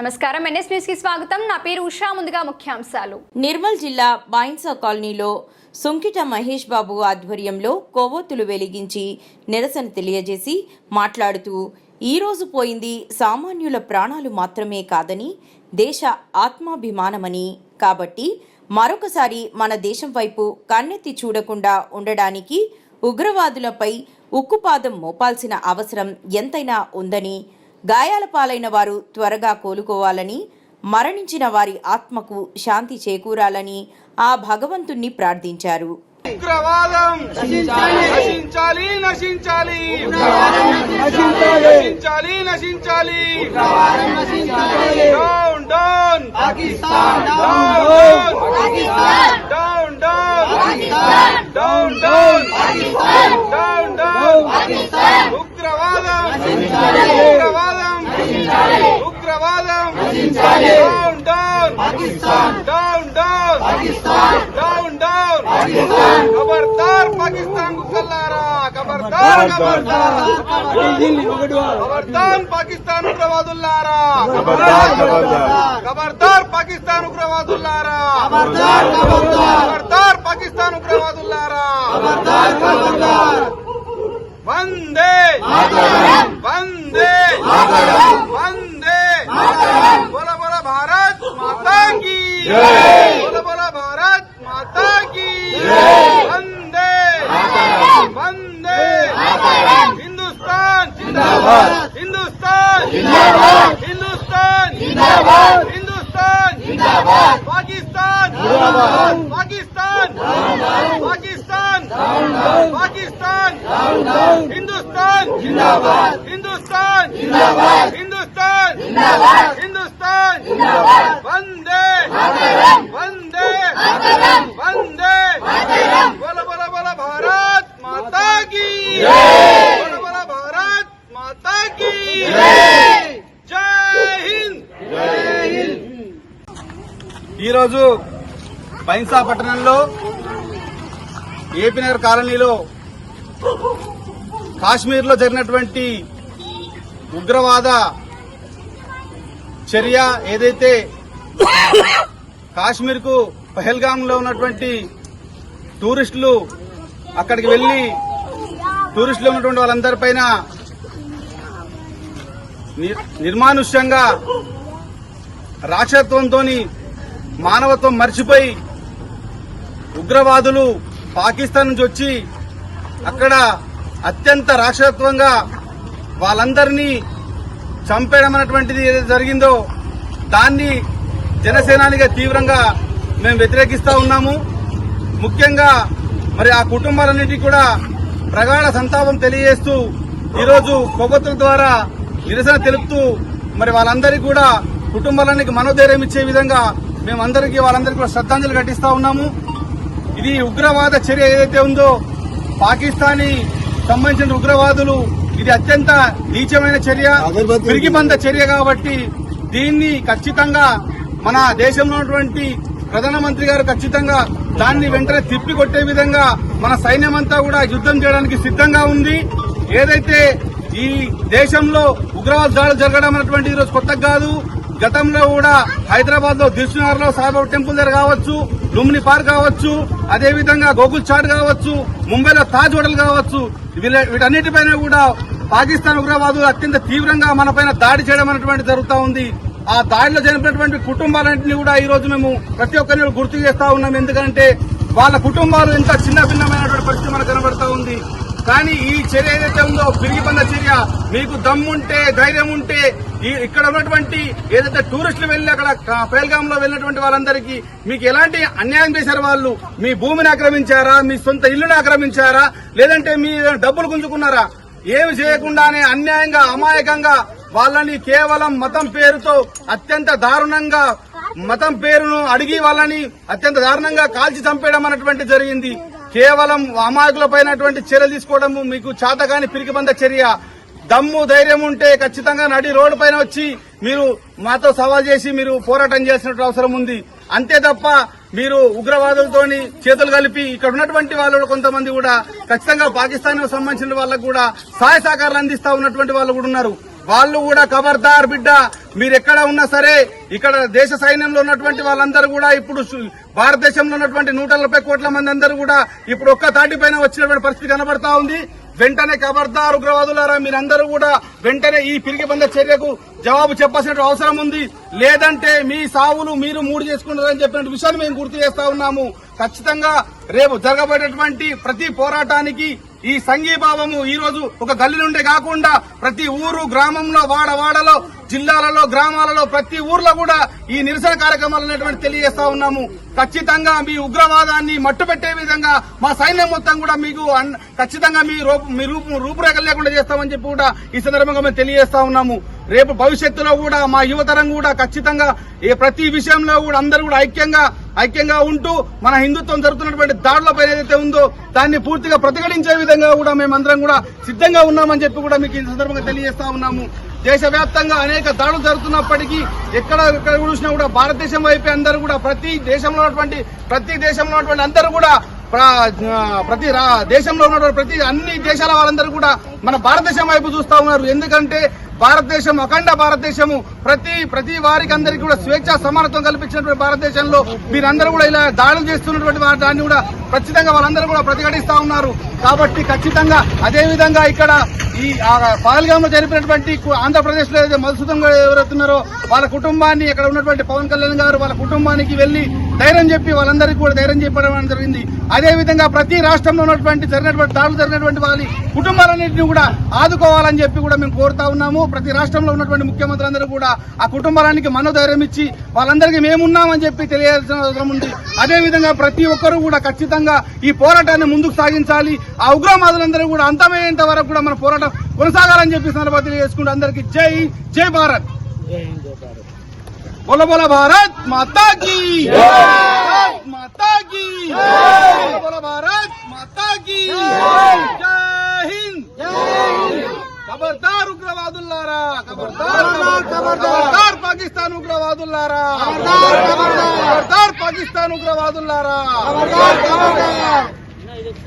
నమస్కారం NS news కి స్వాగతం. నా పేరు ఉషా. ముందుగా ముఖ్యాంశాలు. నిర్మల్ జిల్లా బాయిన్సా కాలనీలో సుంకిట మహేష్ బాబు ఆధ్వర్యంలో కొవ్వొత్తులు వెలిగించి నిరసన తెలియజేసి మాట్లాడుతూ ఈ రోజు పోయింది సామాన్యుల ప్రాణాలు మాత్రమే కాదని దేశ ఆత్మాభిమానమని, కాబట్టి మరొకసారి మన దేశం వైపు కన్నెత్తి చూడకుండా ఉండడానికి ఉగ్రవాదులపై ఉక్కుపాదం మోపాల్సిన అవసరం ఎంతైనా ఉందని, గాయాల పాలైన వారు త్వరగా కోలుకోవాలని, మరణించిన వారి ఆత్మకు శాంతి చేకూరాలని ఆ భగవంతుణ్ణి ప్రార్థించారు. ఉగ్రవాదం నశించాలి, నశించాలి, నశించాలి, నశించాలి. Down down Pakistan, down Pakistan, down down Pakistan, down down Pakistan, down down Pakistan. ఉగ్రవాదం ఉగ్రవాదం ఉగ్రవాదం down down Pakistan, down down Pakistan, down down Pakistan. खबरदार पाकिस्तान को कल्लारा, खबरदार खबरदार खबरदार पाकिस्तान उग्रवादुल्लारा, खबरदार पाकिस्तान उग्रवादुल्लारा, खबरदार पाकिस्तान उग्रवादुल्लारा. वंदे वंदे वंदे बोला बोला भारत माता की, बोला बोला भारत माता की. वंदे वंदे हिंदुस्तान जिंदाबाद, हिंदुस्तान जिंदाबाद, हिंदुस्तान जिंदाबाद, हिंदुस्तान जिंदाबाद. पाकिस्तान जिंदाबाद, पाकिस्तान पाकिस्तान पाकिस्तान, हिंदुस्तान जिंदाबाद, हिंदुस्तान जिंदाबाद, हिंदुस्तान जिंदाबाद, हिंदुस्तान जिंदाबाद. वंदे वंदे वंदे बोला बोला बोला भारत माता की, बोला बोला भारत माता की. जय हिंद, जय हिंद. ఈరోజు బైన్సా పట్టణంలో ఏపీ నగర్ కాలనీలో కాశ్మీర్లో జరిగినటువంటి ఉగ్రవాద చర్య ఏదైతే కాశ్మీర్కు పహల్గాంలో ఉన్నటువంటి టూరిస్టులు అక్కడికి వెళ్లి టూరిస్టులు ఉన్నటువంటి వాళ్ళందరిపైన నిర్మానుష్యంగా రాక్షసత్వంతో మానవత్వం మర్చిపోయి ఉగ్రవాదులు పాకిస్తాన్ నుంచి వచ్చి అక్కడ అత్యంత రాక్షసత్వంగా వాళ్ళందరినీ చంపేయడం అనేటువంటిది ఏదైతే జరిగిందో దాన్ని జనసేనానిగా తీవ్రంగా మేము వ్యతిరేకిస్తా ఉన్నాము. ముఖ్యంగా మరి ఆ కుటుంబాలన్నిటికీ కూడా ప్రగాఢ సంతాపం తెలియజేస్తూ ఈరోజు కొవ్వొత్తుల ద్వారా నిరసన తెలుపుతూ మరి వాళ్ళందరికీ కూడా కుటుంబాలన్నిటికీ మనోధైర్యం ఇచ్చే విధంగా మేమందరికీ వాళ్ళందరికీ కూడా శ్రద్ధాంజలి ఘటిస్తా ఉన్నాము. ఇది ఉగ్రవాద చర్య ఏదైతే ఉందో పాకిస్తానీ సంబంధించిన ఉగ్రవాదులు ఇది అత్యంత నీచమైన చర్య, పిరికిబంద చర్య. కాబట్టి దీన్ని ఖచ్చితంగా మన దేశంలో ఉన్నటువంటి ప్రధానమంత్రి గారు ఖచ్చితంగా దాన్ని వెంటనే తిప్పికొట్టే విధంగా మన సైన్యం అంతా కూడా యుద్దం చేయడానికి సిద్ధంగా ఉంది. ఏదైతే ఈ దేశంలో ఉగ్రవాద దాడులు జరగడం అనేటువంటి ఈరోజు కొత్తగా కాదు. గతంలో కూడా హైదరాబాద్ లో దిల్సుఖ్నగర్ లో సాయిబాబా టెంపుల్ దగ్గర కావచ్చు, లుంబిని పార్క్ కావచ్చు, అదేవిధంగా గోకుల్ చాట్ కావచ్చు, ముంబైలో తాజ్ హోటల్ కావచ్చు, వీటన్నిటిపైన కూడా పాకిస్తాన్ ఉగ్రవాదులు అత్యంత తీవ్రంగా మన పైన దాడి చేయడం అనేటువంటి జరుగుతూ ఉంది. ఆ దాడిలో జరిగినటువంటి కుటుంబాలన్నింటినీ కూడా ఈ రోజు మేము ప్రతి ఒక్కరిని గుర్తు చేస్తా ఉన్నాం. ఎందుకంటే వాళ్ళ కుటుంబాలు ఎంత చిన్న భిన్నమైనటువంటి పరిస్థితి మనకు కనబడతా ఉంది. కానీ ఈ చర్య ఏదైతే ఉందో పిరిగిబంద చర్య, మీకు దమ్ముంటే ధైర్యం ఉంటే ఇక్కడ ఉన్నటువంటి ఏదైతే టూరిస్టులు వెళ్లి అక్కడ పహల్గామ్ లో వెళ్ళినటువంటి వాళ్ళందరికీ మీకు ఎలాంటి అన్యాయం చేశారు? వాళ్ళు మీ భూమిని ఆక్రమించారా, మీ సొంత ఇల్లుని ఆక్రమించారా, లేదంటే మీ డబ్బులు గుంజుకున్నారా? ఏమి చేయకుండానే అన్యాయంగా అమాయకంగా వాళ్ళని కేవలం మతం పేరుతో అత్యంత దారుణంగా మతం పేరును అడిగి వాళ్ళని అత్యంత దారుణంగా కాల్చి చంపేయడం అన్నటువంటి జరిగింది. కేవలం అమాయకులపైనటువంటి చర్యలు తీసుకోవడం మీకు చాతగాని పిరికిబంద చర్య. దమ్ము ధైర్యం ఉంటే ఖచ్చితంగా నడి రోడ్డు పైన వచ్చి మీరు మాతో సవాల్ చేసి మీరు పోరాటం చేయాల్సిన అవసరం ఉంది. అంతే తప్ప మీరు ఉగ్రవాదులతోని చేతులు కలిపి ఇక్కడ ఉన్నటువంటి వాళ్ళు కొంతమంది కూడా ఖచ్చితంగా పాకిస్తాన్ సంబంధించిన వాళ్ళకు కూడా సహాయ సహకారాలు అందిస్తా ఉన్నటువంటి వాళ్ళు కూడా ఉన్నారు. వాళ్ళు కూడా ఖబర్దార్ బిడ్డ, మీరు ఎక్కడ ఉన్నా సరే ఇక్కడ దేశ సైన్యంలో ఉన్నటువంటి వాళ్ళందరూ కూడా ఇప్పుడు భారతదేశంలో ఉన్నటువంటి 140 కోట్ల మంది అందరూ కూడా ఇప్పుడు ఒక్క తాటిపైన వచ్చినటువంటి పరిస్థితి కనబడతా ఉంది. వెంటనే ఖబర్దార్ ఉగ్రవాదులారా, మీరందరూ కూడా వెంటనే ఈ పిరికిబంద చర్యకు జవాబు చెప్పాల్సిన అవసరం ఉంది. లేదంటే మీ సావులు మీరు మూడు చేసుకుంటారని చెప్పిన విషయాన్ని మేము గుర్తు చేస్తా ఉన్నాము. ఖచ్చితంగా రేపు జరగబడేటువంటి ప్రతి పోరాటానికి ఈ సంఘీభావము ఈ రోజు ఒక గల్లి నుండే కాకుండా ప్రతి ఊరు, గ్రామంలో, వాడవాడలో, జిల్లాలలో, గ్రామాలలో, ప్రతి ఊర్లో కూడా ఈ నిరసన కార్యక్రమాలు అనేటువంటి తెలియజేస్తా ఉన్నాము. ఖచ్చితంగా మీ ఉగ్రవాదాన్ని మట్టుపెట్టే విధంగా మా సైన్యం మొత్తం కూడా మీకు ఖచ్చితంగా మీ రూపురేఖలు లేకుండా చేస్తామని చెప్పి కూడా ఈ సందర్భంగా మేము తెలియజేస్తా ఉన్నాము. రేపు భవిష్యత్తులో కూడా మా యువతరం కూడా ఖచ్చితంగా ప్రతి విషయంలో కూడా అందరూ కూడా ఐక్యంగా ఉంటూ మన హిందుత్వం జరుగుతున్నటువంటి దాడులపై ఏదైతే ఉందో దాన్ని పూర్తిగా ప్రతిఘటించే విధంగా కూడా మేమందరం కూడా సిద్ధంగా ఉన్నామని చెప్పి కూడా మీకు ఈ సందర్భంగా తెలియజేస్తా ఉన్నాము. దేశవ్యాప్తంగా అనేక దాడులు జరుగుతున్నప్పటికీ ఎక్కడ చూసినా కూడా భారతదేశం వైపే అందరూ కూడా ప్రతి దేశంలో ఉన్నటువంటి అందరూ కూడా ప్రతి దేశంలో ఉన్నటువంటి ప్రతి అన్ని దేశాల వాళ్ళందరూ కూడా మన భారతదేశం వైపు చూస్తా ఉన్నారు. ఎందుకంటే భారతదేశం అఖండ భారతదేశము, ప్రతి వారికి అందరికీ కూడా స్వేచ్ఛ సమానత్వం కల్పించినటువంటి భారతదేశంలో మీరందరూ కూడా ఇలా దాడులు చేస్తున్నటువంటి దాన్ని కూడా ఖచ్చితంగా వాళ్ళందరూ కూడా ప్రతిఘటిస్తా ఉన్నారు. కాబట్టి ఖచ్చితంగా అదేవిధంగా ఇక్కడ ఈ పహల్గామ్ లో జరిపినటువంటి ఆంధ్రప్రదేశ్ లో ఏదైతే మధుసూదన్ గారు ఎవరైతున్నారో వాళ్ళ కుటుంబాన్ని, ఇక్కడ ఉన్నటువంటి పవన్ కళ్యాణ్ గారు వాళ్ళ కుటుంబానికి వెళ్లి ధైర్యం చెప్పి వాళ్ళందరికీ కూడా ధైర్యం చెప్పడం జరిగింది. అదేవిధంగా ప్రతి రాష్ట్రంలో ఉన్నటువంటి దాడులు జరిగినటువంటి వాళ్ళ కుటుంబాలన్నింటినీ కూడా ఆదుకోవాలని చెప్పి కూడా మేము కోరుతా ఉన్నాము. ప్రతి రాష్ట్రంలో ఉన్నటువంటి ముఖ్యమంత్రులందరూ కూడా ఆ కుటుంబానికి మనోధైర్యం ఇచ్చి వాళ్ళందరికీ మేమున్నామని చెప్పి తెలియాల్సిన అవసరం ఉంది. అదేవిధంగా ప్రతి ఒక్కరూ కూడా ఖచ్చితంగా ఈ పోరాటాన్ని ముందుకు సాగించాలి. ఆ ఉగ్రవాదులందరూ కూడా అంతమయ్యేంత వరకు కూడా మన పోరాటం కొనసాగాలని చెప్పి సందర్భంగా తెలియజేసుకుంటూ అందరికీ జై భారత్. बोलो बोलो भारत माता की, भारत माता की, बोलो भारत माता की, जय हिंद. खबरदार उग्रवादुल्लारा, खबरदार पाकिस्तान उग्रवादुल्लारा, खबरदार पाकिस्तान उग्रवादुल्लारा.